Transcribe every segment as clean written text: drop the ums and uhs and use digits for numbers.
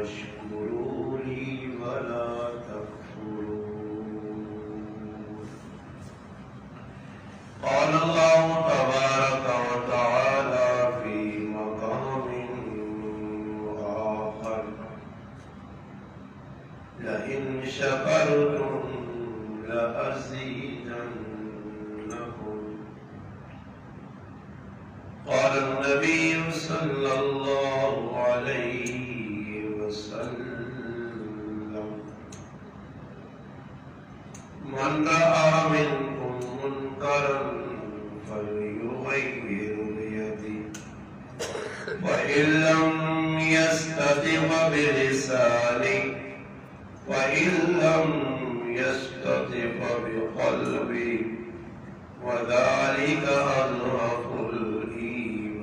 واشكروا لي ولا تكفرون. قال الله تبارك وتعالى في مقام آخر: لئن شكرتم لأزيدنكم. قال النبي صلى الله عليه وسلم: من رأى منكم منكرا فليغير بيده، وإن لم يستطع بلسانه، وإن لم يستطع بقلبه، وذلك أضعف الإيمان.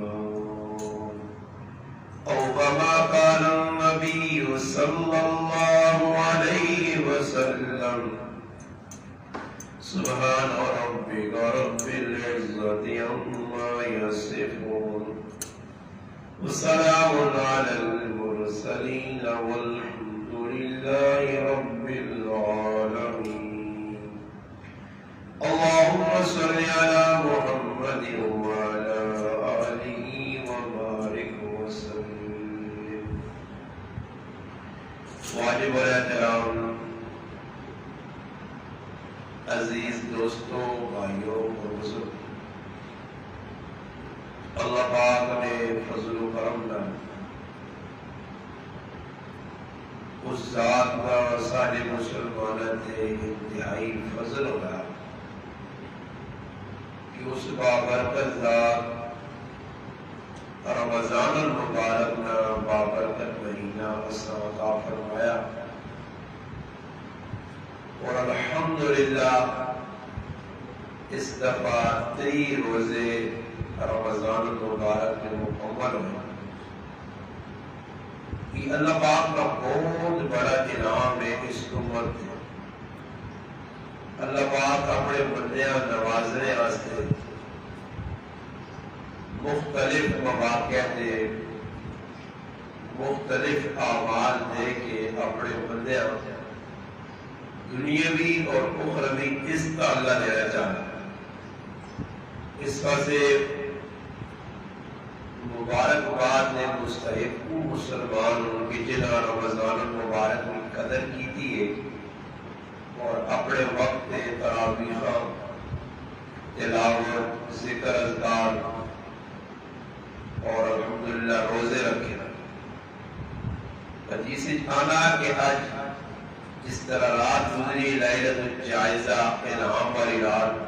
أو كما قال النبي صلى الله عليه وسلم: سبحان ربك رب العزة عما يصفون، وسلام على المرسلين، والحمد لله رب العالمين. اللهم صل على محمد وعلى آله وبارك وسلم. واجب الاحترام عزیز دوستوں، بھائیوں اور بزرگ، اللہ پاک نے فضل و کرم نہ اس ذات کا سارے مسلمانوں سے انتہائی فضل ہوگا کہ اس بابرکت ذات رمضان المبارک نہ بابرکت مہینہ عطا فرمایا، اور الحمدللہ اس دفعہ 3 روزے رمضان المبارک میں مکمل ہوئے۔ یہ اللہ پاک کا بہت بڑا انعام ہے اس امت میں۔ اللہ پاک اپنے بندیاں نوازنے واسطے مختلف مواقع دے، مختلف اعمال دے کے اپنے بندیاں دنیاوی اور اخروی اس کا اللہ دینا چاہتا ہے۔ اس واسطے مبارکباد نے مستحق مسلمان ان کی جنہاں رمضان المبارک کی قدر کی تھی اور اپنے وقت تراویح، تلاوت، ذکر، اذکار اور الحمدللہ روزے رکھے۔ حدیث آنا کہ آج جس طرح رات گزری لیلۃ الجائزہ انعام والی رات،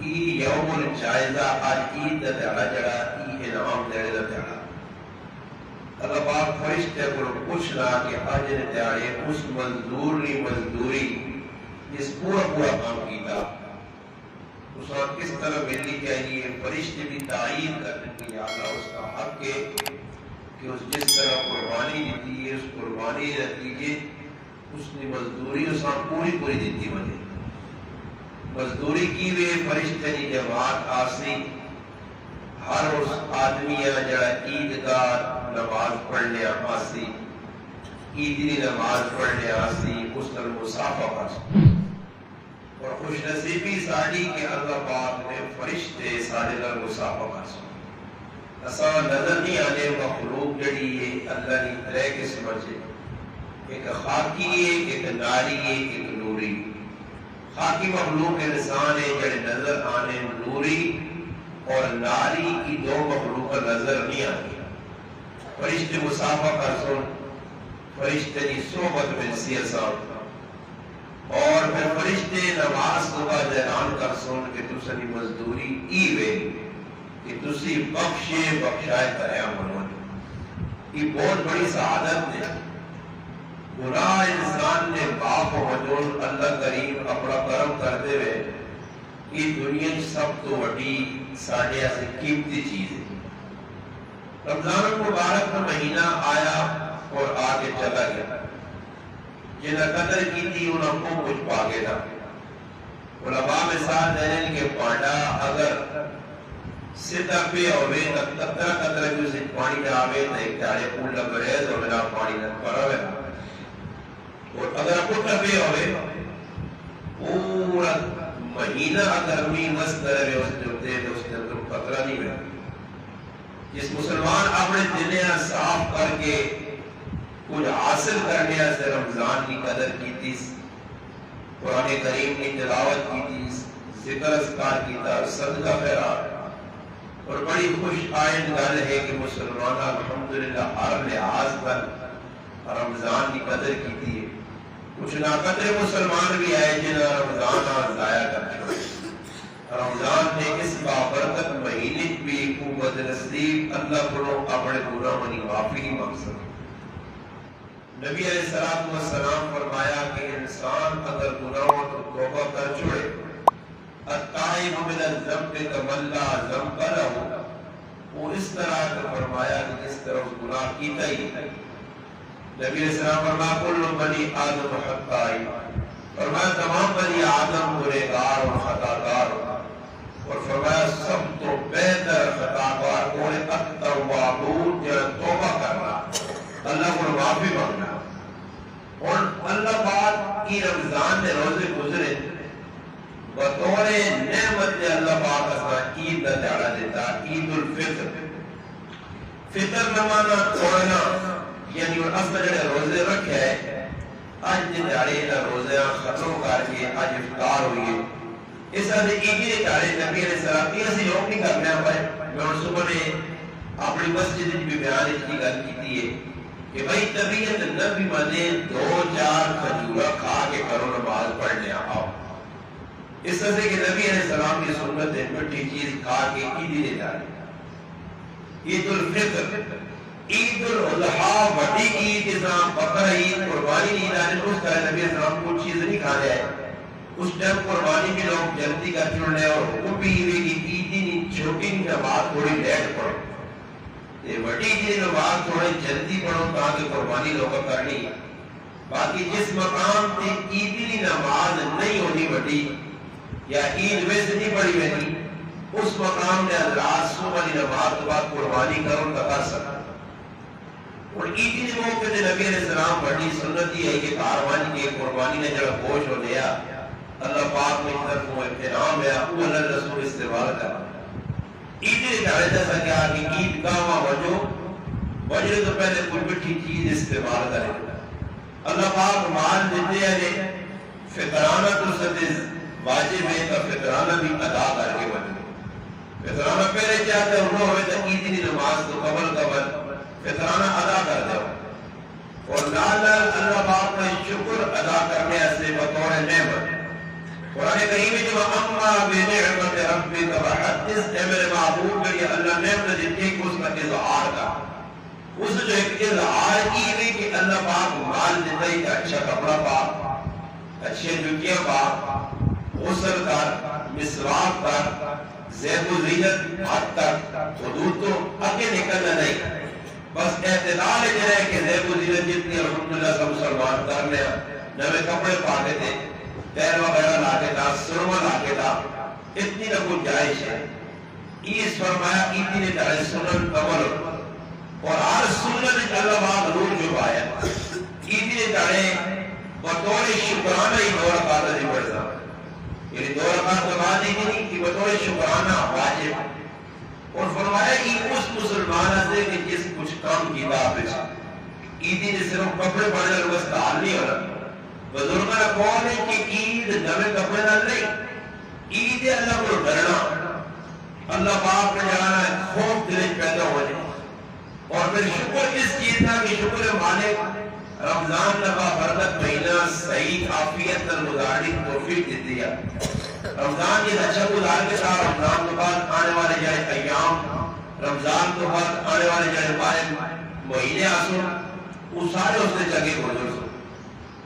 یوم الجائزہ آج عید دا تہاڑا جڑا انعام دینے دا تہاڑا۔ اللہ پاک فرشتے کو پوچھنا کہ آج نے تہاڑے اس مزدوری جس پورا کام کیتا اس وقت کس طرح ملنی چاہیے۔ فرشتے بھی تعین کرنے کی اللہ اس کا حق ہے کہ اس جس طرح قربانی دیتی ہے اس قربانی نتیجے اس نے مزدوری اس وقت پوری دیتی وجہ مزدوری کی وے فرشتے کی جماعت آسی ہر اس آدمی جڑا عید کا نماز پڑھنے آسی، عیدی نماز پڑھنے آسی، اس نال مصافحہ آسی۔ اور خوش نصیبی ساڑی کہ اللہ پاک نے فرشتے ساڑے نال مصافحہ آسی۔ ایسا نظر نہیں آنے مخلوق جڑی ہے اللہ نے 3 قسم سے، ایک خاکی ہے، ایک ناری ہے، ایک نوری۔ خاکی مخلوق انسان ہے جڑے نظر آنے نوری، اور ناری کی 2 مخلوق نظر نہیں آتی۔ فرشتے مصافحہ کر سن، فرشتے کی صحبت میں سیاسات، اور پھر فرشتے نماز صبح اعلان کر سن کہ تسانی مزدوری ایوے کہ تسی بخشائے کریا منون۔ یہ بہت بڑی سعادت ہے۔ گناہ انسان نے باپ و مجون اللہ کریم اپنا کرم کرتے ہوئے یہ دنیا سب تو وڈی ساڑھے سے قیمتی چیز ہے۔ رمضان المبارک کا مہینہ آیا اور آگے چلا گیا، جنہیں قدر کی تھی انہوں کو کچھ پاگے تھا۔ علماء میں ساتھ دینے کے پانڈا اگر ستا پہ ہوئے قطرہ جو سے پانی جاوے تو ایک تاڑے پول لگ رہے تو بنا فائدت پر ہوئے اور اگر پتر بھی ہوئے پورا مہینہ اگر می مستر ہے اس جوتے تو اس نے تو خطرہ نہیں ہے. جس مسلمان اپنے دنیا صاف کر کے کچھ حاصل کرنے سے رمضان کی قدر کی تھی, قرآن کریم کی تلاوت کی تھی, ذکر اذکار کی تھا, صدقہ خیرات, اور بڑی خوش آئند گل ہے کہ مسلمان الحمدللہ ہر لحاظ پر رمضان کی قدر کی تھی. کچھ ناقدر مسلمان بھی آئے جنہاں رمضان ضائع کر چھوڑے. رمضان نے اس بابرکت مہینے بھی قوت نصیب اللہ کو اپنے گناہوں کی معافی کی مقصد. نبی علیہ السلام فرمایا کہ انسان اگر گناہوں تو توبہ کر چھوڑے, التائب من الذنب کمن لا ذنب لہ, وہ اس طرح کا فرمایا کہ جس طرح اس گناہ کیتا ہی. نبی علیہ السلام فرمایا کل بنی آدم خطائی, فرمایا تمام بنی آدم گنہگار اور خطاکار, اور فرمایا سب تو بہتر خطاکار کون ہے, التوابون, جو توبہ کرنا, اللہ کو معافی مانگنا. اور اللہ پاک کی رمضان میں روزے گزرے بطور نعمت اللہ پاک اسا عید کا دہاڑا دیتا, عید الفطر. فطر نمانا چھوڑنا یعنی اصل جڑے روزے رکھے ہے اج دہاڑے دا روزے ختم کر کے اج افطار ہوئی ہے. اس طرح عید کے دہاڑے نبی علیہ السلام یہ اسی لوگ نہیں کرنے پائے. میں صبح نے اپنی مسجد بھی بیان کی گل کی ہے کہ بھائی طبیعت نبی مانے 2-4 کھجورا کھا کے کرو نماز پڑھنے آؤ. اس طرح سے کہ نبی علیہ السلام کی سنت ہے مٹھی چیز کھا کے عیدی دے جائے. عید الفطر, عید الاضحیٰ, بڑی عید جیسا بقرہ عید, قربانی عید آنے اس طرح نبی علیہ السلام کو چیز نہیں کھا جائے. اس ٹائم قربانی بھی لوگ جلدی کر چھوڑنے اور حکم بھی ہوئی کہ عیدی چھوٹی نماز تھوڑی لیٹ پڑھو, یہ بڑی عید نماز تھوڑی جلدی پڑھو تاکہ قربانی لوگ کرنی. باقی جس مقام تے عیدی نماز نہیں ہونی بڑی یا عید ویسے نہیں پڑھی بنی, اس مقام نے حضرات صبح کی نماز کے بعد قربانی کرو تو کر سکتا. اور عیدی کے موقع تے نبی علیہ السلام بڑی سنت یہ ہے کہ کاروانی کے قربانی نے جب گوشت ہو لیا اللہ پاک نے طرف وہ احترام ہے وہ اللہ رسول استعمال کرنا. عید کے دہاڑے جیسا کیا کہ عید گاہ وجہ تو پہلے کوئی مٹھی چیز استعمال کرے. اللہ پاک مال دیتے ہیں فطرانہ تو سدے واجب ہے تو فطرانہ بھی ادا کر کے بنے. فطرانہ پہلے چاہتے انہوں ہوئے تو عید کی نماز تو قبل فطرانہ ادا کر دو, اور لال اللہ پاک کا شکر ادا کرنے سے بطور نعمت. قرآن کریم میں جو اما بنعمت ربک فحدث, اے میرے محبوب کے لیے اللہ نعمت دیتی کہ اس کا اظہار کا, اس جو ایک اظہار کی ہے کہ اللہ پاک مال دیتا ہے, اچھا کپڑا پا, اچھے جوتیاں پا, غسل کر, مسواک کر, زیب و زینت حد تک, حدود تو آگے نکلنا نہیں. بس اعتدال یہ ہے کہ زیب و زینت جتنی الحمدللہ سب مسلمان کرنے نئے کپڑے پاتے تھے, تیر وغیرہ لاتے تھا, سرما لاتے تھا, اتنی نہ کچھ جائش ہے. اس فرمایا عیدی نے دہاڑے سنن قبل, اور ہر سنت اللہ پاک نور چھپایا. عیدی نے دہاڑے بطور شکرانہ ہی 2 رکعت نہیں پڑھتا, یعنی 2 رکعت نماز ہی نہیں کہ بطور شکرانہ واجب. اور فرمایا کہ اس مسلمان سے کہ جس کچھ کام کی بات ہے عیدی نے صرف کپڑے پہننے کا بس تعال نہیں ہو رہا. بزرگوں نے کون ہے کہ عید نئے کپڑے نہ نہیں, عید اللہ کو ڈرنا, اللہ پاک نے جانا خوف دل پیدا ہو جائے. اور پھر شکر اس چیز کا کہ شکر مالک رمضان کا برکت مہینہ صحیح عافیت اور گزارنے کی توفیق دیتی ہے. رمضان کی اچھا گزار کے ساتھ رمضان کے بعد آنے والے جائے ایام, رمضان کے بعد آنے والے جائے مہینے آسو, وہ سارے اس نے جگہ گزر سو.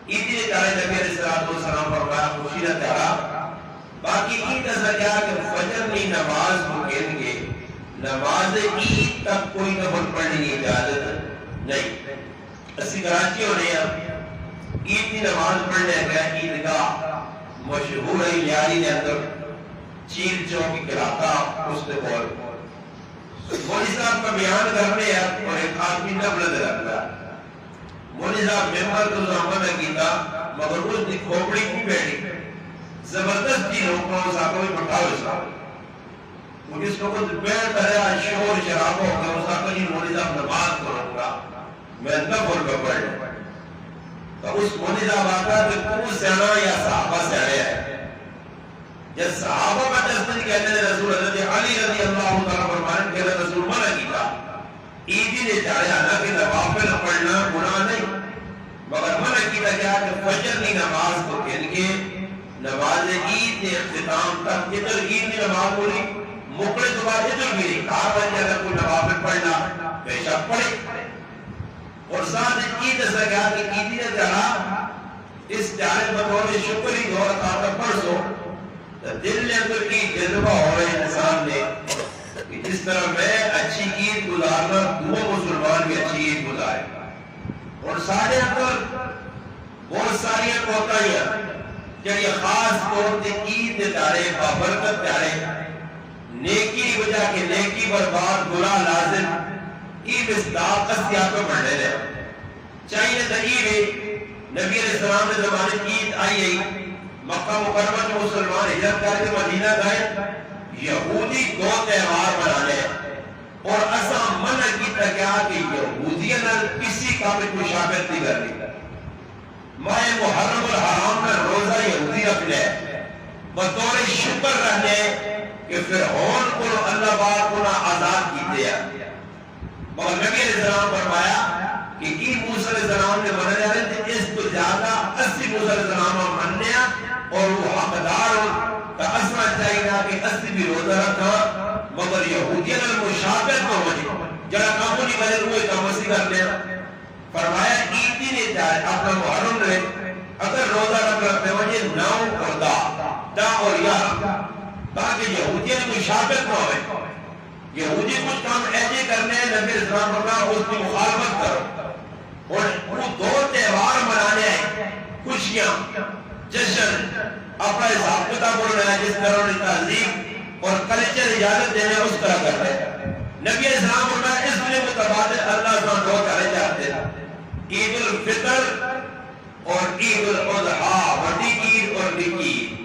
عید نے دہاڑے نبی علیہ السلام فرمایا خوشی کا دہاڑا. باقی عید ایسا کیا کہ فجر میں نماز مقیم گے, نماز عید تک کوئی نفل پڑھنے کی اجازت نہیں. اسی کراچی ہونے عید کی نماز پڑھنے گیا عیدگاہ مشہور ہے یاری کے اندر چیل چوک علاقہ, اس نے بول مولوی صاحب کا بیان کرنے اور ایک آدمی نہ بلند رکھتا, نظام ممبر تو زمان کیتا مگر اس نے کھوپڑی کو بیٹھی زبردستی لوگوں ساکو بھی پٹھاو اسلام وہ کس کو کچھ بیٹھ رہا شور شرابہ ہوگا وہ ساکو جی نظام نماز کروں گا میں نفل کا پڑھ لوں تو اس نظام آتا کہ کون سینا یا صحابہ سینے ہے جب صحابہ کا دستن کہتے ہیں رسول حضرت علی رضی اللہ تعالیٰ فرمائن کہ رسول منع کیتا عیدی نے چاہے آنا کہ نوافل پڑھنا گناہ نہیں مگر منع کیتا کیا کہ فجر کی نماز کو کہن کے نماز عید نے اختتام تک جتر عید کی نماز بولی مکڑے تو بعد جتر بھی نہیں کہا بھائی اگر کوئی نوافل پڑھنا بے شک پڑھے اور ساتھ عید ایسا کیا کہ عیدی نے چاہا اس چاہے بطور شکری دور کا پڑھ سو دل نے اندر کی جذبہ ہو رہے انسان نے کہ جس طرح میں اچھی عید گزارنا دو مسلمان بھی اچھی عید گزارے اور سارے اندر بہت ساری کوتاہیاں کہ یہ خاص طور سے عید تارے بابرکت تارے نیکی وجہ کے نیکی برباد برا لازم عید مصداق اسیات کو بڑھنے رہے چاہیے تھا عید نبی علیہ السلام نے زمانے عید آئی مکہ مکرمہ کے مسلمان ہجرت کر کے مدینہ گئے یہودی دو تہوار منانے اور ایسا منع کیتا گیا کہ یہودیاں نہ کسی قابل مشابہت نہیں کرنی ماہ محرم الحرام کا روزہ یہودی رکھنے بطور شکر رہنے کہ فرعون کو اللہ پاک کو آزاد کیتے ہیں مگر نبی علیہ السلام فرمایا کہ عید موسیٰ علیہ السلام نے منع جا رہے تھے اس کو زیادہ 80 موسیٰ علیہ السلام مننے اور وہ حقدار ہو تو اسمہ چاہیے کہ 80 بھی روزہ رکھا مگر یہودیاں المشابہت کو مجھے جڑا کاموں نہیں بلے روئے کامسی کر لیا فرمایا عیدی نے چاہے اپنا محرم رہے اگر روزہ رکھتے مجھے ناؤ اور دا اور یا تاکہ یہودیاں المشابہت کو ہوئے یہودی کچھ کام ایسے کرنے ہیں نبی اسلام فرمایا اس کی مخالفت کرو اور وہ دو تہوار منانے ہیں خوشیاں جشن اپنا حساب کتاب بولنا ہے جس طرح انہیں تہذیب اور کلچر اجازت دینے اس طرح کرتے ہیں نبی اسلام فرمایا اس میں متبادل اللہ سے دو کرے جاتے ہیں عید الفطر اور عید الاضحیٰ بڑی عید اور نکی عید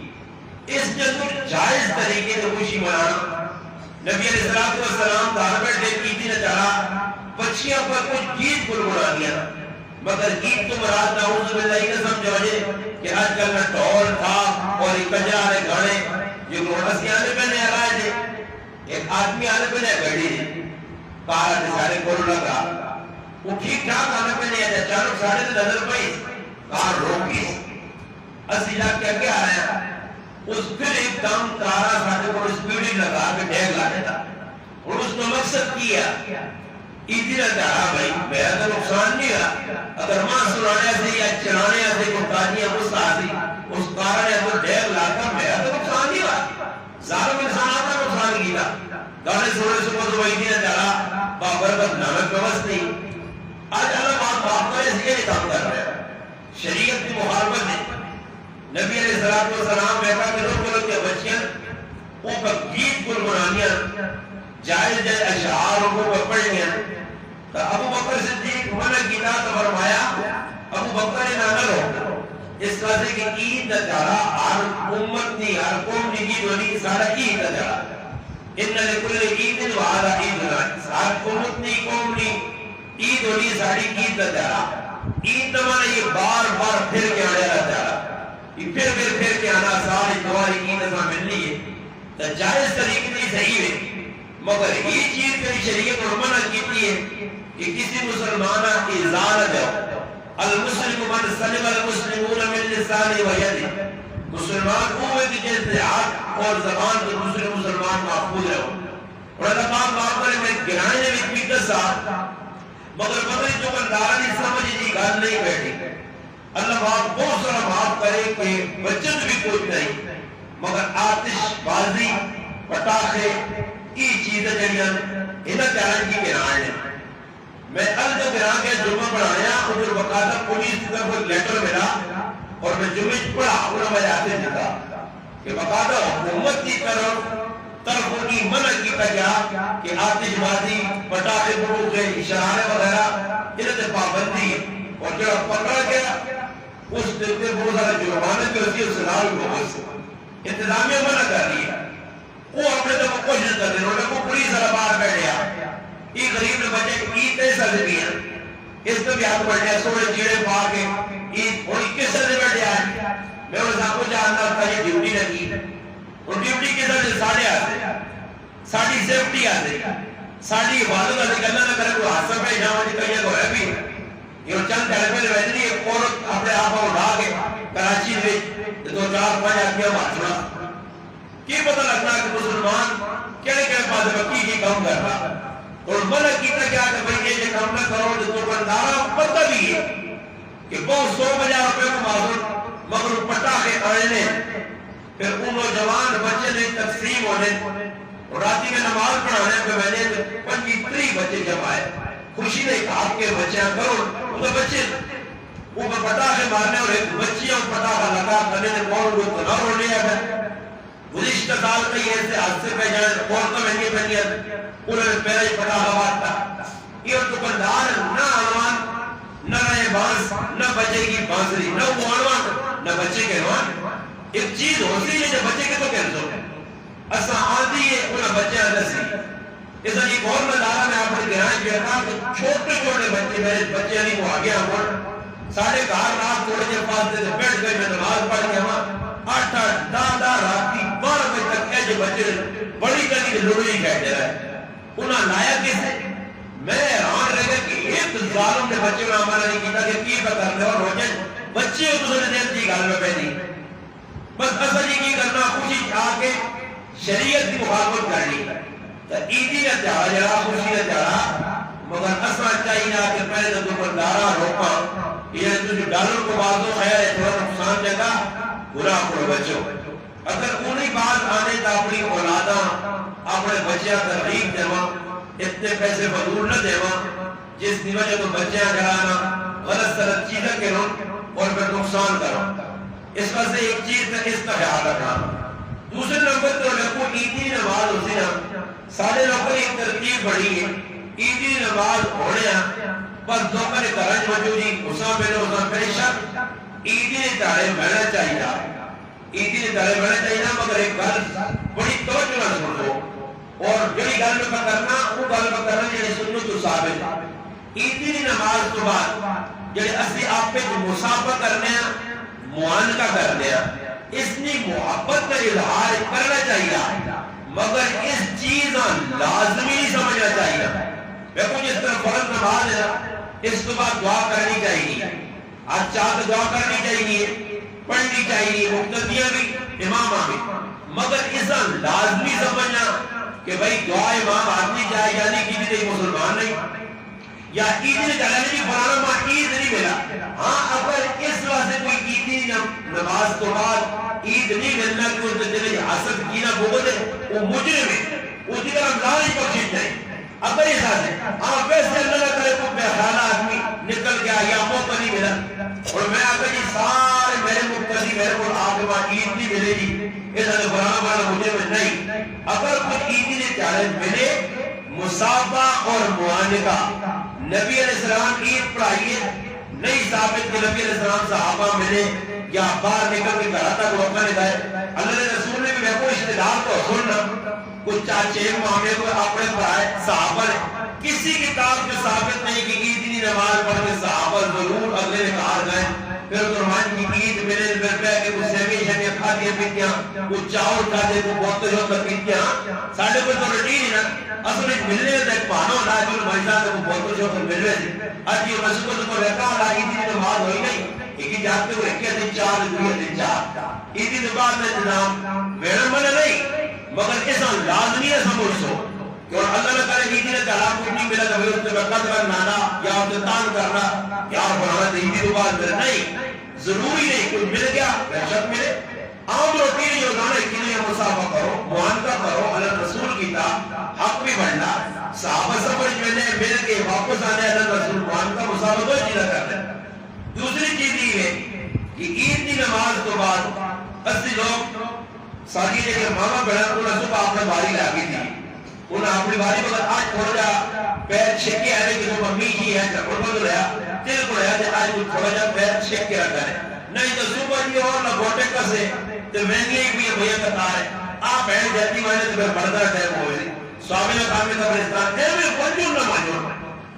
اس جس جائز طریقے سے خوشی منانا نبی علیہ السلام داربٹ نے عیدی نے چاہا بچیاں پر کچھ گیت گنگنا دیا مگر گیت تو مراد نعوذ باللہ ہی نہ سمجھو کہ آج کل میں ڈھول تھا اور ایک کجرا آنے گھڑے جو گھوڑا سی آنے پہ نہیں آرہا ہے ایک آدمی آنے پہ نہیں گھڑی ہے کارا نے سارے کھولو لگا وہ ٹھیک ٹھاک آنے پہ نہیں آتا چانک سارے سے نظر پئی کار روکی اسی جا کے آگے آ رہا ہے اس پھر ایک دم کارا سارے کو سپیڈی لگا کے ڈیگ لانے تھا اور اس نے مقصد کیا عیدی نے کہا بھائی میرا تو نقصان نہیں ہے اگر ماں سنانے سے یا چلانے سے کوئی تاجیہ غصہ آتی اس کارا نے تو ڈیگ لاتا میرا تو نقصان نہیں ہوا ظالم انسان آتا نقصان کیا گانے سوڑے سے کو تو عیدی نے کہا بابرکت نامک بوست نہیں آج اللہ بات کرے اس یہ کام کر رہے ہیں شریعت کی مخالفت ہے نبی علیہ السلام بیٹھا کہ لوگ کے بچیاں وہ گیت گنگنانیاں جائز جائز اشعار کو پڑھنیاں تو ابو بکر صدیق منع کیتا تو فرمایا ابو بکر نے نہ لو اس وجہ کہ عید کا تہوار ہر امت نے ہر قوم کی عید ہوئی سارا عید کا تہوار ان لکل عید وعلا عید ہر امت نے قوم نے عید ہوئی ساری عید کا تہوار عید نہ یہ بار بار پھر کے آنے والا تہوار یہ پھر کے آنا ساری دواری عید اساں ملنی ہے تو جائز طریقے نہیں صحیح ہے مگر یہ چیز کی شریعت اور منع کیتی ہے کہ کسی مسلمانہ کی ازالت ہے المسلم من سلم المسلمون من لسان و ید مسلمان وہ ہے کہ جس ہاتھ اور زبان کے دوسرے مسلمان محفوظ رہو اور اللہ پاک معاف کرے میں گرانے میں بھی دسا مگر مگر جو بندارہ نہیں سمجھ جی گال نہیں بیٹھی اللہ پاک بہت سارا معاف کرے کہ بچت بھی کوئی نہیں مگر آتش بازی پٹاخے یہ چیزیں جڑیاں انہاں چیلنج کی گرانے میں کل جو گرا کے جمعہ پڑھایا اور جو وقادہ پولیس کی طرف ایک لیٹر ملا اور میں جمعہ پڑھا انہوں نے آتے دیتا کہ وقادہ حکومت کی طرف کی منع کیتا گیا کہ آتش بازی پٹاخے پھوٹے اشارے وغیرہ انہیں پابندی اور جو پکڑا گیا اس دن میں بہت سارا جرمانہ جو رسی اس لال بہت انتظامیہ منع کر رہی ہے، وہ اپنے تو کوشش کر رہے ہیں، وہ پولیس والا باہر بیٹھ گیا، یہ غریب نے بچے عید کئی سال بھی ہیں، اس کو بھی ہاتھ بیٹھ گیا، سوڑے چیڑے پا کے عید اور 21 سال سے بیٹھ گیا، میں انہیں صاحب کو جاننا تھا یہ ڈیوٹی لگی، اور ڈیوٹی کے ساتھ ساڑھے آتے ساڑھی سیفٹی آتے ساڑھی حفاظت آتے اللہ نہ کرے کوئی حادثہ پہ جاؤں جی کہیں کو ہے بھی یہ چند تھیلے میں ویسے نہیں عورت اپنے آپ کو اٹھا کے کراچی میں 2-4-5 آدمیاں مارچنا کی پتہ لگنا کہ مسلمان کہنے کے پاس بکی کی کام کر رہا اور منع کیتا کیا کہ بھئی یہ کام نہ کرو جو دکاندارہ پتہ بھی ہے کہ بہت 100,000 روپے کو معذور مگر پٹا کے آنے پھر ان نوجوان بچے نے تقسیم ہونے اور راتی میں نماز پڑھانے پہ میں نے 25 بچے جب آئے خوشی نے کہا کے بچیاں کرو تو بچے اوپر پٹاخے مارنے اور ایک بچیاں پٹاخہ لگا کرنے نے کون کو تنار ہونے آگا گزشتہ سال کا یہ ایسے حادثے پہ جائے کون کا مہنگی بنی ہے انہوں نے پہلے ہی پٹاخہ مارتا یہ دکاندار نہ آنوان نہ رہے بانس نہ بچے کی بانسری نہ وہ آنوان نہ بچے کے آنوان ایک چیز ہوتی ہے جو بچے کے تو کہتے ہیں اسا آدھی ہے انہا بچے اندر سی اس لیے ایک اور مدارہ میں آپ نے گرائن کیا تھا کہ چھوٹے چھوٹے بچے میرے بچے نہیں کو آگے آمون ساڑھے گھار رات تھوڑے جب پاس دے بیٹھ گئے میں نماز پڑھ گیا وہاں 8-10 رات کی 12 بجے تک ایجے بچے بڑی گلی کے لڑوئی کہتے رہے انہا لایا کسے میں حیران رہ گیا کہ ایک ظالم نے بچے میں عمل نہیں کیتا کہ کی بکرنے اور روجے بچے دوسرے دن تھی گھر میں پہنی بس اصل یہ کی کرنا خوشی آکے شریعت کی مخالفت کرنی تو عیدی نے تیارا جڑا خوشی نے تیارا مگر اصلا چاہیے کہ پہلے تو دکاندارہ روکا یہ تو جو ڈالر کو بازو خیر ہے تھوڑا نقصان جگہ برا کو بچو اگر انہی بات آنے تا اپنی اولاداں اپنے بچیاں ترغیب دیوا اتنے پیسے فضول نہ دیوا جس دی وجہ تو بچیاں جڑانا غلط سلط چیزیں کرو اور پھر نقصان کرو اس وجہ سے ایک چیز کا اس کا خیال رکھنا دوسرے نمبر تو لکھو عیدی نماز ہوتی نا سارے لوگوں ایک ترتیب بڑی ہے عیدی نماز ہونے ہیں بس دوپہر کرنج وجو جی اساں پہلے شک عیدی نے تارے ملنا چاہیے عیدی نے تارے ملنا چاہیے مگر ایک گل بڑی توجہ نہ سنو اور جڑی گل میں کرنا وہ گل میں کرنا جڑی سنت تو ثابت عیدی کی نماز تو بعد جڑے اسی آپ پہ مسافہ کرنے ہیں معانقہ کرنے ہیں اس نے محبت کا اظہار کرنا چاہیے مگر اس چیز لازمی نہیں سمجھنا چاہیے دیکھو جس طرح فرض نماز ہے اس کے بعد دعا کرنی چاہیے آج چاہت دعا کرنی چاہیے پڑھنی چاہیے مقتدیاں بھی امام بھی مگر اس لازمی سمجھنا کہ بھئی دعا امام آدمی چاہے یعنی کہ بھی مسلمان نہیں یا عید نے چلا نہیں فلانا ماں عید نہیں ملا ہاں اگر اس واسطے کوئی عیدی نماز تو بعد عید نہیں ملنا کہ اس نے دل حسد کینا بغض ہے وہ مجرم ہے اس کی طرح رمضان ہی بخشش نہیں اگر یہ ساتھ ہے ہاں ویسے اللہ کرے تو بے خیال آدمی نکل گیا یا موقع نہیں ملا اور میں اگر یہ سارے میرے مقتدی میرے کو آگے وہاں عید نہیں ملے گی اس نے فلانا والا مجرم نہیں اگر کوئی عیدی نے چیلنج ملے مسافہ اور معانقہ نبی علیہ السلام عید پڑھائیے نہیں ثابت کہ نبی علیہ السلام صحابہ ملے یا باہر نکل کے گھر تک روکا نہیں گئے اللہ نے رسول نے بھی میں کو رشتہ دار کو سننا کچھ چاچے مامے کو اپنے پڑھائے صحابہ نے کسی کتاب میں ثابت نہیں کہ عید کی نماز پڑھ کے صحابہ ضرور اگلے نکار گئے پھر درمان کی عید میرے میں پہ کہ کچھ سیوی شیوی کھا دیا پیتیاں کچھ چاول کھا دیا کچھ بہت جو تک پیتیاں ساڑھے کوئی تو رٹی نہیں نا اصل ایک ملنے ہوتا ہے پانوں اللہ جو بھائی صاحب کو بہت جو تک ملنے تھے آج یہ مسجد کو رکھا اللہ عید کی نماز ہوئی نہیں ایک ہی جاتے ہوئے ایک دن چار دن چار عید کی نماز میں انتظام میرا من نہیں مگر اس لازمی ہے سمجھ سو کہ اور اللہ نے کرے عید نے طلاق کو نہیں ملا تو اس سے قد کرنا یا تان کرنا یا بڑھانا عید کی نماز مل نہیں ضروری نہیں کوئی مل گیا بہشت ملے عام روٹی جو گانے کے لیے مسافہ کرو معانقہ کرو اللہ رسول کی تا حق بھی بڑھنا صحابہ سمجھ مل کے واپس آنے اللہ رسول معانقہ مسافہ دو چیزیں کرتے دوسری چیز یہ ہے کہ عید کی نماز تو بعد اسی لوگ ساری جگہ ماما بڑھا انہوں نے صبح اپنے باری لاگی تھی انہوں نے اپنی باری مگر آج تھوڑا جا پیر چھکے آئے کہ جو ممی کی ہے انہوں نے رہا تیل کو رہا تھے آج کوئی تھوڑا جا پیر چھیک کے رکھا ہے نہیں تو صبح جی اور لگوٹے کسے تو مہنگی ایک بھی بھیا قطار ہے آپ بیٹھ جاتی مانے تو پھر بڑھتا ٹائم ہوئے سوامی نے کہا میں قبرستان اے میں پنجو نہ مانو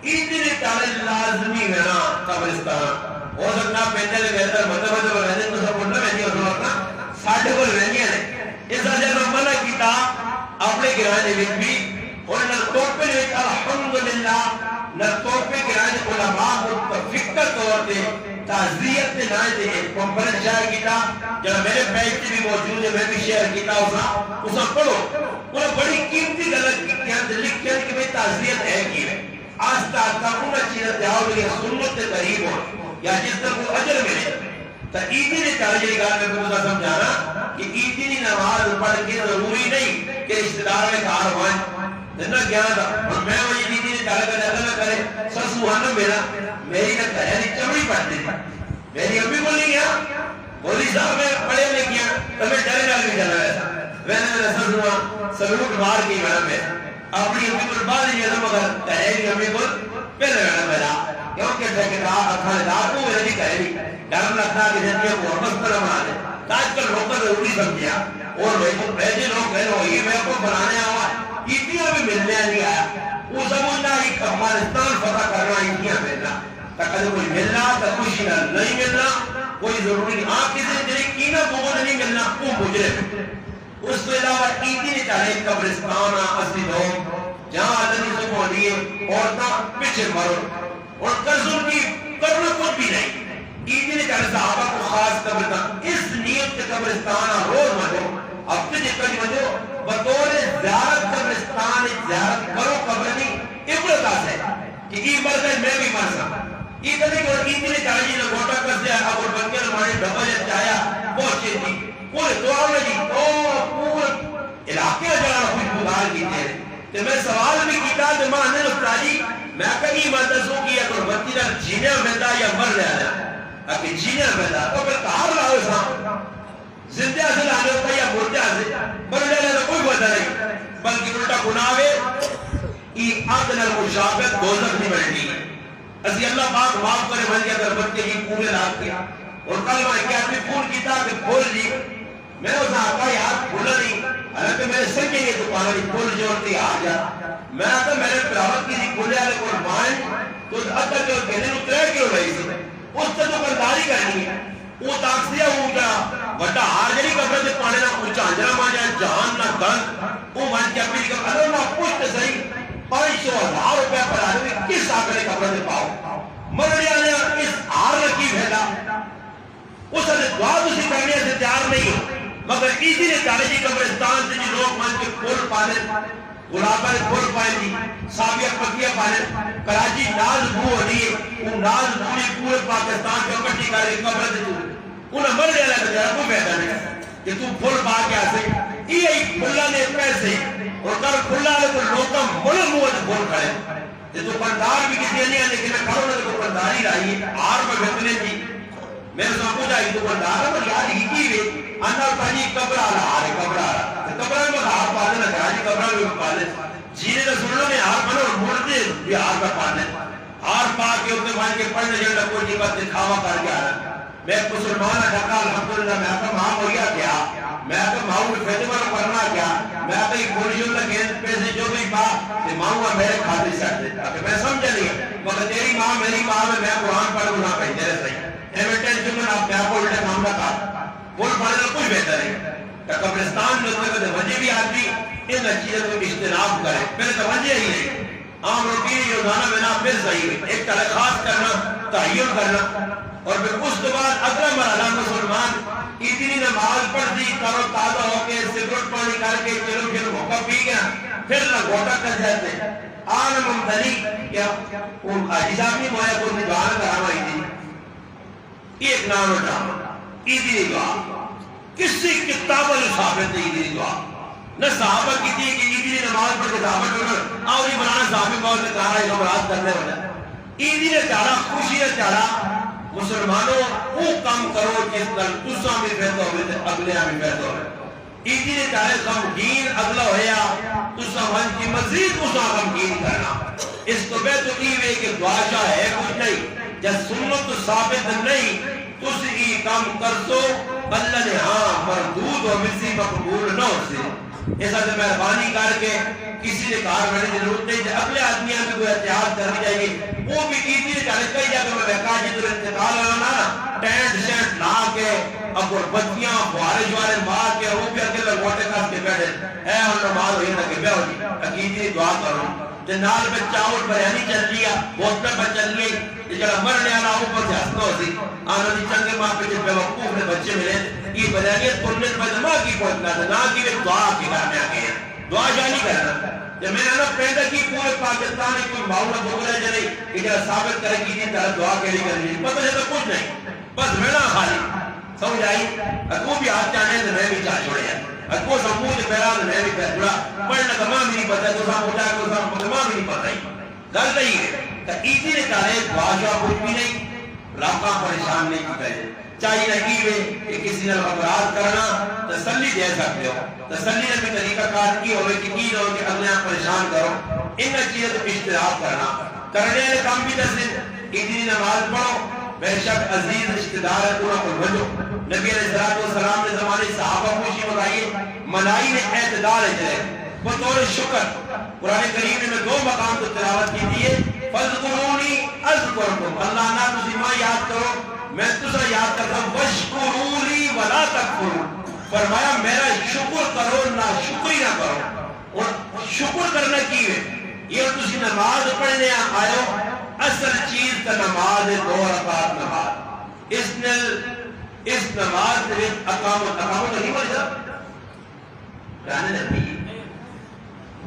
اتنے تارے لازمی گنا قبرستان ہو سکتا پہنے لے بہتر مطلب رہنے تو سب بڑھنا میں نہیں ہوتا اپنا ساڑھے کو رہنی ہے اس وجہ میں منع کیتا اپنے گرانے میں بھی اور نرطوک پہ لیتا الحمدللہ نرطوک پہ گرانے علماء متفقہ طور پہ تعزیت نے نائے تھے ایک کنفرنس شیئر کیتا جب میرے پیج سے بھی موجود ہے میں بھی شیئر کیتا اسا پڑھو انہیں بڑی قیمتی غلط کی لکھ کیا کہ میں تعزیت ہے کی ہے آستا آستا انہیں چیزیں دیاؤ لیا سنت کے قریب ہو یا جس طرح کو عجر ملے تو عیدی نے چاہیے گا میں کو سمجھانا کہ عیدی نماز پڑھ کے ضروری نہیں کہ رشتہ دار میں کار ہوئے جنہ کیا تھا اور میں وہ عیدی نے چاہے کرے اللہ نہ کرے سسوہانا میری نہ کہنی چمڑی پڑھتی تھی میری امی بولی گیا بولی صاحب میں پڑھے لے گیا تو میں ڈرے نہ بھی جانا ایسا میں نے میرا سسوہا سلوک مار کی میرا میں اپنی امی کو بعد نہیں جانا مگر کہے امی کو پہلے میرا کیونکہ ٹھیکیدار اکھاندار کو میرے نہیں کہے نہیں ڈر لگتا کہ جن کے محبت پر بنا دے تاج کل روکا ضروری سمجھیا اور ایسے لوگ کہہ رہے یہ میں کو بنانے آوا اتنیا بھی ملنے نہیں آیا وہ سمجھنا ایک افغانستان فتح کرنا اتنیا ملنا تاکہ کوئی ملنا تو خوشی نہیں ملنا کوئی ضروری نہیں آپ کسی جنہی کینہ بغض نہیں ملنا وہ مجرم اس کے علاوہ عیدی نے چاہے قبرستان اصلی لوگ جہاں آدمی سے بولیے عورتاں پیچھے مرو اور قرضوں کی کرنا کچھ بھی نہیں عیدی نے چاہے صحابہ کو خاص قبرستان اس نیت کے قبرستان روز مرو اب تجھے کج مرو بطور زیارت قبرستان زیارت کرو قبر نہیں عبرت آس ہے کہ ای مر گئے میں بھی مر سا ای کدی کو عیدی نے چاہے جی لگوٹا کر دیا اب اور بنکے ہمارے ڈبا جب چاہیا پہنچے تھی پورے دعا میں جی پورے علاقے جانا خوش بغار کی تھے تو میں سوال بھی کیتا تو ماں نے افراجی میں کبھی مدرسوں کی اگر بچی نہ جینے ملتا یا مر رہا اگر جینے ملتا تو پھر کہاں رہا سا زندہ سے لانے ہوتا یا مردہ سے مر جانے تو کوئی وجہ نہیں بلکہ الٹا گناہے ای عدل المشابت دوزخ نہیں بڑھنی اسی اللہ پاک معاف کرے بھل گیا در بچے کی پورے لاکھ کیا اور کل میں کیا اپنی پھول کی کہ کھول لی میں نے اسے آقا یاد کھولا نہیں حالانکہ میرے سر کے لیے دکانہ نہیں کھول جوڑتی آ جا میں آتا میں نے پراوت کی نہیں کھولے آلے قربان تو اتا جو گھنے نو 3 کلو رہی سے اس سے تو برداری کرنی ہے وہ تاکسیہ ہو جا بڑا ہار جنی کبھر سے پانے نہ اچھا انجرہ ماں جائے جہان نہ گن وہ من کیا پھر کب اللہ نہ پوچھت صحیح 500,000 روپے پر آدمی کس آکڑے کبھر سے پاؤ مرڑیا نے اس ہار رکھی بھیلا اس نے دعا دوسری کرنے سے تیار نہیں ہو مگر اسی نے چاہے جی قبرستان سے جی لوگ مان کے پھول پانے گلابہ نے پھول پائے دی سابیہ پکیہ پانے کراچی ناز بھو ہو رہی ہے وہ ناز بھولی پورے پاکستان کے کٹی کر کے قبر سے چھوڑے انہیں مر جانا کہ جرہ کوئی بیٹھا نہیں کہ تو پھول پا کے آسے یہ ایک پھلا نے پیسے اور کل پھلا نے تو لوگا ملن ہوا جو پھول کھڑے یہ تو پردار بھی کسی نہیں ہے لیکن میں کھڑوں نے تو پرداری رہی ہے آر میں بھتنے تھی میں نے سب پوچھا تو پردار ہے پر یاد ہی کی ہوئے اندر پانی قبر آ رہا ہے قبر آ رہا قبر میں ہار پانے نہ کراجی قبر میں پانے جینے نے سننا میں ہار پانے اور مردے بھی ہار پر پانے ہار پا کے اپنے مان کے پڑھنے جلدہ کوئی جیبت دکھاوا کر کے آ رہا میں مسلمان ڈھکا الحمدللہ میں آتا ماں مریا کیا میں آتا ماں میں فیدمہ کرنا کیا میں آتا ایک بولیوں میں گیند پیسے جو بھی ماں کہ ماں ہوا میرے کھاتے سٹ دیتا کہ میں سمجھا نہیں مگر تیری ماں میری ماں میں قرآن پڑھ گنا پہنے تیرے صحیح ایمیٹینشن میں آپ میں آپ کو الٹے معاملہ کہا بول پانے کا کچھ بہتر ہے کہ قبرستان میں اس میں وجہ بھی آدمی ان چیزوں کو اجتناب کرے پھر توجہ ہی نہیں عام روٹین روزانہ بنا پھر صحیح ہے ایک تلخاص کرنا تعین کرنا اور پھر اس کے بعد اگلا مرحلہ مسلمان اتنی نماز پڑھ دی کرو تازہ ہو کے سگریٹ پانی کر کے چلو پھر موقع پی گیا پھر لگوٹا کر جاتے آن ممتنی کیا وہ حاجی صاحب نہیں مویا کو نجوان کراما ہی تھی ایک نام اٹھا عیدی دعا کسی کتاب نے ثابت نہیں عیدی دعا نہ صحابہ کی تھی کہ عیدی نماز پڑھ کے صحابہ کرنا اور یہ بنانا صحابی بہت نے کہا ہے نماز کرنے والا عیدی نے چاڑا خوشی نے چاڑا مسلمانوں وہ کام کرو جس طرح تسا بھی فیض ہوئے تھے اگلے بھی فیض ہوئے عیدی نے چاہے غمگین اگلا ہویا تسا من کی مزید تسا غمگین کرنا اس تو بے تو ایوے کہ دعا شاہ ہے کچھ نہیں یا سنت ثابت نہیں تسی کام کرسو اللہ نے ہاں مردود و مرضی مقبول نہ ہو سے ایسا سے مہربانی کر کے کسی نے کار بڑھنے کی ضرورت نہیں اگلے آدمیاں بھی کوئی احتیاط کرنی چاہیے وہ بھی ایزی نے جانے کئی جگہ میں بہکا جی تو انتقال آنا ٹینٹ شینٹ لا کے اب بچیاں بوارے جوارے مار کے وہ بھی اکیلے گوٹے کس کے بیٹھے اے ہم نماز ہوئی نہ کہ بیہو جی عقیدی دعا کرو جنال میں چاول بریانی چل لیا بوتل پر چل گئی یہ جڑا مرنے والا اوپر سے ہنسنا ہوتی آنا دی چنگے ماں پہ جب بیوقوف نے بچے ملے یہ بریانی پڑھنے پر ماں کی پہنچنا تھا نہ کہ وہ دعا کی کرنے آگے ہیں دعا جانی کرنا جب میں نے پیدا کی پورے پاکستان کوئی معاملہ بھوگرا جا نہیں کہ جڑا ثابت کرے کی دی طرح دعا کے لیے کرنی پتہ ہے تو کچھ نہیں بس میں نہ خالی سمجھ آئی اکو بھی ہاتھ چاہنے تو میں بھی چاہ چھوڑے ہیں اکو سمود پیران میں بھی کہہ چھوڑا پڑھنا تمام ہی نہیں پتہ تو سام اٹھا کو سام تمام ہی نہیں پتہ ہی غلط ہی ہے کہ ایسی نے چاہے بادشاہ کچھ بھی نہیں علاقہ پریشان نہیں کی کرے چاہیے نہ کہ کسی نے امراض کرنا تسلی دے سکتے ہو تسلی نے بھی طریقہ کار کی ہوئے کہ کی ہو کہ اگلے آپ پریشان کرو ان چیزوں کو اشتراک کرنا کرنے والے کام بھی دسے ایسی نماز پڑھو بے شک عزیز رشتہ دار ہے پورا پر بھجو نبی علیہ السلام نے زمانے صحابہ خوشی منائیے منائی نے اعتدال ہے بطور شکر قرآن کریم نے دو مقام تو تلاوت کی دیئے فَذْكُرُونِي أَذْكُرْكُمْ اللہ نہ تسی ماں یاد کرو میں تسا یاد کرتا ہوں وَاشْكُرُوا وَلَا تَكْفُرُوا فرمایا میرا شکر کرو نہ شکری نہ کرو اور شکر کرنا کی ہے یہ تسی نماز پڑھنے آئے ہو اصل چیز کا نماز ہے دو رکعت نماز اس نماز میں اقامت تو نہیں پڑھ جاتا جانے نہیں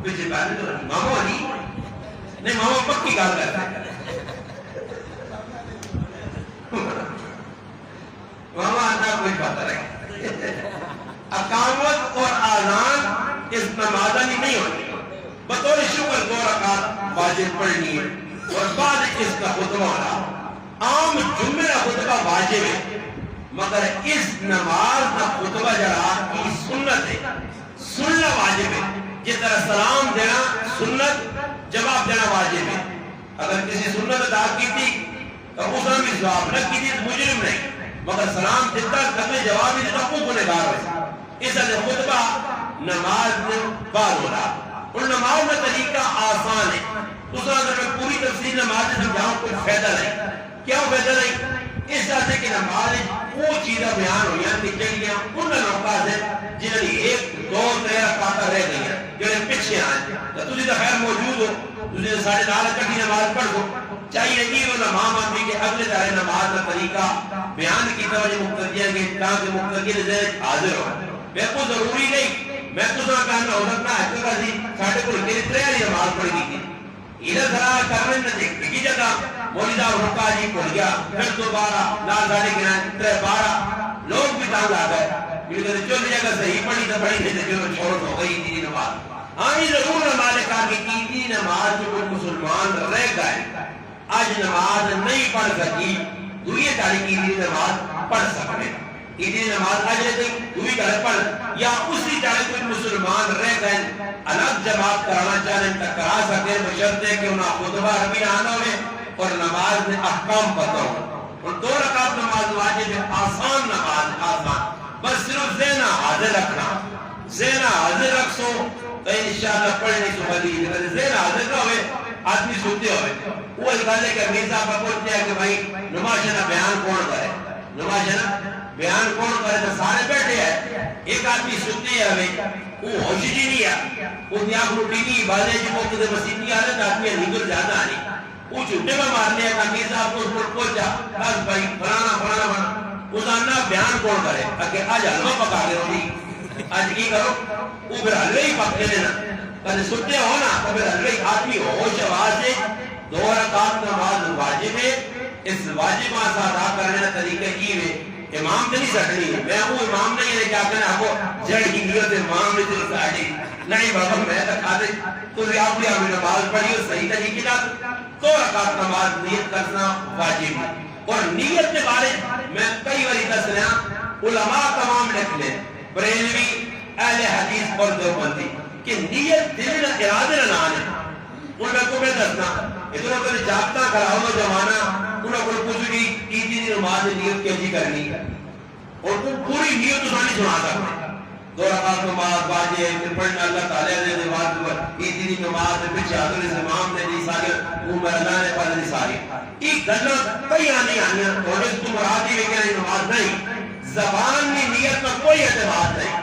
کچھ بات تو نہیں ماما نہیں ماما پکی گال کرتا ہے ماما آنا کوئی پتہ نہیں اقامت اور آذان اس نمازانی نہیں ہوتی بطور شکر دو رکعت واجب پڑھنی ہے اور بعد اس کا خطبہ ہونا عام جمعہ کا خطبہ واجب ہے مگر اس نماز کا خطبہ جڑا کی سنت ہے سننا واجب ہے جس طرح سلام دینا سنت جواب دینا واجب ہے اگر کسی سنت ادا کی تھی تو اس نے بھی جواب نہ کی تھی تو مجرم نہیں مگر سلام دیتا کبھی جواب ہی دیتا کو گنہگار ہے اس لیے خطبہ نماز میں بعد ہو رہا اور نماز میں طریقہ آسان ہے دوسرا اگر میں پوری تفصیل نماز سے سمجھاؤں کوئی فائدہ نہیں کیا فائدہ نہیں اس طرح سے کہ نماز وہ چیزیں بیان ہوئی ہیں کہ جنگیاں ان لوگوں سے جنہوں نے ایک دو تیرہ پاتا رہ گئی ہیں جنہیں پیچھے آئیں تو تجھے تو خیر موجود ہو تجھے ساڑھے نال کٹی نماز پڑھ دو چاہیے یہ وہ نمام آدمی کہ اگلے دارے نماز کا طریقہ بیان کی توجہ مقتدیاں کے تاکہ مقتدی ذہن حاضر ہو میں کو ضروری نہیں میں تو سنا کہنا ہو سکتا ہے کہ جی ساڑھے کو میری تیاری نماز پڑھ گئی تھی ادھر ذرا کرنے نہ دیکھ کی جگہ مولیدہ رکا جی پڑھ گیا پھر دوبارہ نال ساڑھے گرائن ترے بارہ لوگ بھی تانگ آ گئے کیونکہ جو جگہ صحیح پڑھی تو پڑھی تھی جو چھوڑ ہو گئی تھی نماز ہاں یہ ضرور ہمارے کہا کہ عیدی نماز جو کوئی مسلمان رہ گئے آج نماز نہیں پڑھ سکی دوئی تاریخ عیدی نماز پڑھ سکتے عیدی نماز آج رہتے دوئی گھر پڑھ یا اسی تاریخ کوئی مسلمان رہ گئے الگ جماعت کرانا چاہنے تک کرا سکتے بشرطے کہ انہاں خطبہ ربی آنا ہوئے اور نماز میں احکام پتہ ہو اور دو رکعت نماز واجب ہے آسان نماز آسان بس صرف ذہن حاضر رکھنا ذہن حاضر رکھ سو تو انشاءاللہ پڑھنے کی حدیث اگر ذہن حاضر نہ ہوئے آدمی سوتے ہوئے وہ گل ہے کہ میرزا کا پوچھتے ہیں کہ بھائی نماز شنا بیان کون کرے نماز شنا بیان کون کرے تو سارے بیٹھے ہیں ایک آدمی سوتے ہوئے وہ ہوش جی نہیں ہے وہ نیاک روٹی نہیں بازے جی موقع دے مسیح نہیں آ رہے تو آدمی نیگر زیادہ آنی وہ چھوٹے میں مارنے ہیں کہ میرزا آپ کو اس پر پوچھا بس بھائی فلانا فلانا فلانا اس آنا بیان کون کرے تاکہ آج حلوہ پکا دے ہوگی آج کی کرو وہ پھر حلوہ ہی پک دے نا کہتے سنتے ہو نا تو پھر حلوہ آدمی ہوش آواز سے دو رکعت نماز واجب ہے اس واجب آسا ادا کرنے کا طریقہ کی ہے امام تو نہیں سکتی میں وہ امام نہیں ہے کیا کہنا آپ کو جڑ کی نیت امام نے تو ساڑی نہیں بابا میں تو کھا دے تو آپ نے ہمیں نماز پڑھی اور صحیح طریقے کا دو رکعت نماز نیت کرنا واجب ہے اور نیت کے بارے میں کئی باری دس رہا علماء تمام لکھ لیں بریلوی اہل حدیث اور دیوبندی کہ نیت دل ارادے نہ آنے ان کو میں دسنا ادھر ادھر جاگتا کراؤ زمانہ انہوں کو پوچھو کہ عیدی دی نماز نیت کیسی کرنی ہے اور تو پوری نیت تو نہیں سنا سکتے. 2 رکعت نماز باجے پھر پڑھنا اللہ تعالیٰ نے نماز پر عیدی دی نماز پچھے حضرت امام نے دی سارے عمر اللہ نے پڑھ دی ساری ایک گلہ کئی آنی آنیاں اور اس کو مرادی وغیرہ نماز نہیں. زبان کی نیت کا کوئی اعتماد نہیں.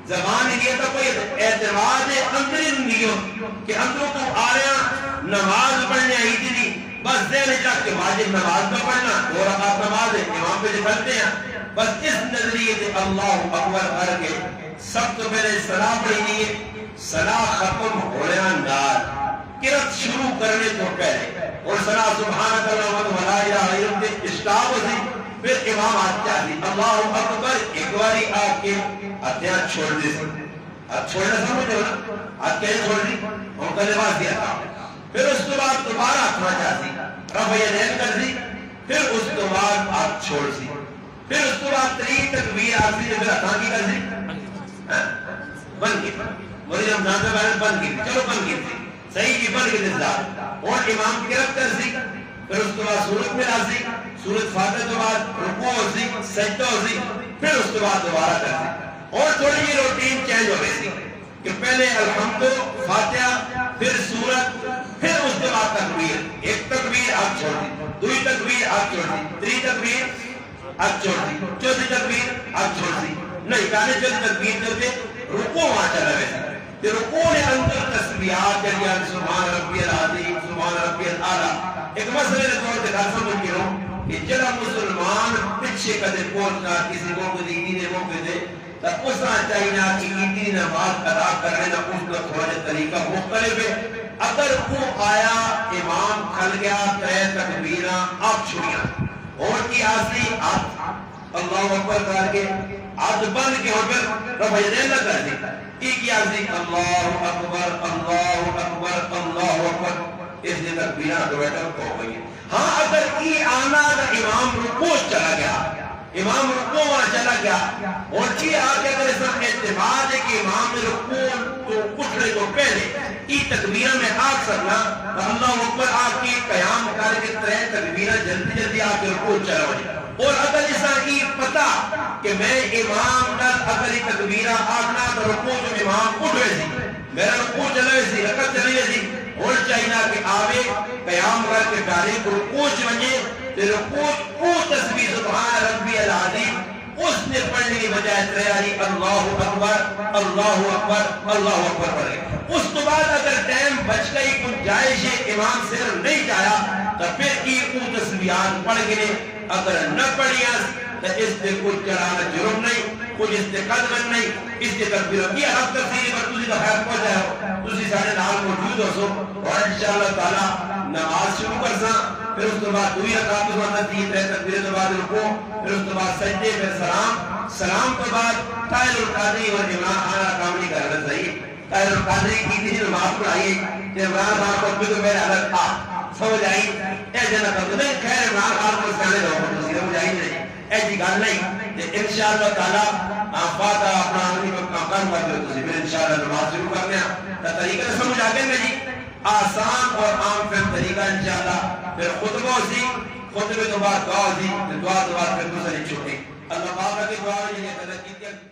زبان کی نیت کا کوئی اعتماد ہے اندری نیت کہ اندروں کو آ رہے ہیں نماز پڑھنے عیدی دی بس ذہن رکھ کے واجب نماز کا پڑھنا 2 رکعت نماز ہے امام پہ نکلتے ہیں بس اس نظریے سے اللہ اکبر کر کے سب تو پہلے صلاح پڑھنی ہے. صلاح ختم ہو رہا نار قرات شروع کرنے تو پہلے اور صلاح سبحانک اللہم و لا الہ الا انت اسٹاپ ہوتی پھر امام آتا ہے اللہ اکبر ایک باری آ کے اتیا چھوڑ دے چھوڑنا سمجھو نا آج کہیں چھوڑ دی اور کلمات دیا تھا پھر اس کے بعد دوبارہ اتنا جاتی رفع یدین کر دی پھر اس کے بعد آپ چھوڑ دی پھر اس کے بعد 3 تکبیر آخری پھر اتنا کی کر دی بن گئی مجھے رمضان سے پہلے بن گئی چلو بن گئی تھی صحیح کی بن گئی تھی اور امام کی رفت کر دی پھر اس کے بعد سورت میں راضی سورت فاتحہ کے بعد رکوع ہوتی سجدہ ہوتی پھر اس کے بعد دوبارہ کرتی اور تھوڑی یہ روٹین چینج ہو گئی تھی کہ پہلے الحمد فاتحہ پھر سورت پھر اس کے بعد تکبیر ایک تکبیر آپ چھوڑ دی دوسری تکبیر آپ چھوڑ دی تیسری تکبیر آپ چھوڑ دی چوتھی تکبیر آپ چھوڑ دی نہیں کہنے چوتھی تکبیر جو تھے رکوع وہاں چلا گیا کہ رکوع نے اندر تسبیحات جڑی سبحان ربی العظیم سبحان ربی الاعلی ایک مسئلے نے طور پہ دار سمجھ کے ہوں کہ جڑا مسلمان پچھے کدے پہنچنا کسی کو کو دینی نے موقع دے تو اس طرح چاہیے کہ عیدی نماز ادا کرنے کا اس کا تھوڑا طریقہ مختلف ہے. اگر وہ آیا امام کھل گیا 3 تکبیراں آپ چھڑیاں اور کی آسی آپ اللہ اکبر کر کے آج بند کے اور پھر رفع یدین نہ کر دی ایک آسی اللہ اکبر اللہ اکبر اللہ اکبر اس نے تکبیرہ دویٹر کو ہوئی. ہاں اگر ای آنا امام رکوع چلا گیا امام رکوع وہاں چلا گیا اور کی آگے اگر اس میں اعتماد ہے کہ امام رکوع تو اٹھنے کو پہلے ای تکبیرہ میں آگ سکنا تو اللہ اکبر آپ کی قیام کر کے 3 تکبیرہ جلدی جلدی آپ کے رکوع چلا ہوئی اور اگر اس ای پتا کہ میں امام نال اگر ای تکبیرہ آگنا تو رکوع جو امام اٹھوے سی میرا رکوع چلوے سی رکعت چلوے سی اور چاہینا کہ آوے قیام کر کے ڈالے کو رکوع چونجے تو رکوع او تسبیح سبحان ربی العظیم اس نے پڑھنے کی بجائے تیاری اللہ اکبر اللہ اکبر اللہ اکبر پڑھے. اس کے بعد اگر ٹائم بچ گئی گنجائش امام سے نہیں جایا تو پھر کی او تسبیحات پڑھ گئے اگر نہ پڑھیا تو اس سے کچھ چڑھانا جرم نہیں کچھ اس سے قدم نہیں اس کے تکبیر یہ اب تفسیر پر تجھے تو خیر پہنچا ہے تجھے سارے نال موجود ہو سو اور انشاءاللہ تعالی نماز شروع کر سا پھر اس کے بعد 2 رکعت کے بعد 3 تکبیر کے بعد رکوع پھر اس کے بعد سجدے پھر سلام کے بعد طاہر القادری اور عمران خان کام نہیں کرنا چاہیے. طاہر القادری کی تھی نماز پڑھائی کہ عمران خان کو بھی تو میرے الگ تھا سمجھ آئی اے جنہ کر دیں خیر عمران خان کو سکھانے دو تو سمجھ آئی نہیں ایسی گل نہیں کہ انشاءاللہ تعالی فاتحہ اپنا آدمی کو کام کر دو تو پھر انشاءاللہ نماز شروع کرنے ہیں طریقہ سمجھ آگے میں جی آسان اور عام فہم طریقہ انشاءاللہ پھر خطبہ سی خطبے تو بعد دعا سی دعا تو بعد پھر دوسری چھوٹی اللہ پاک کی دعا ہے یہ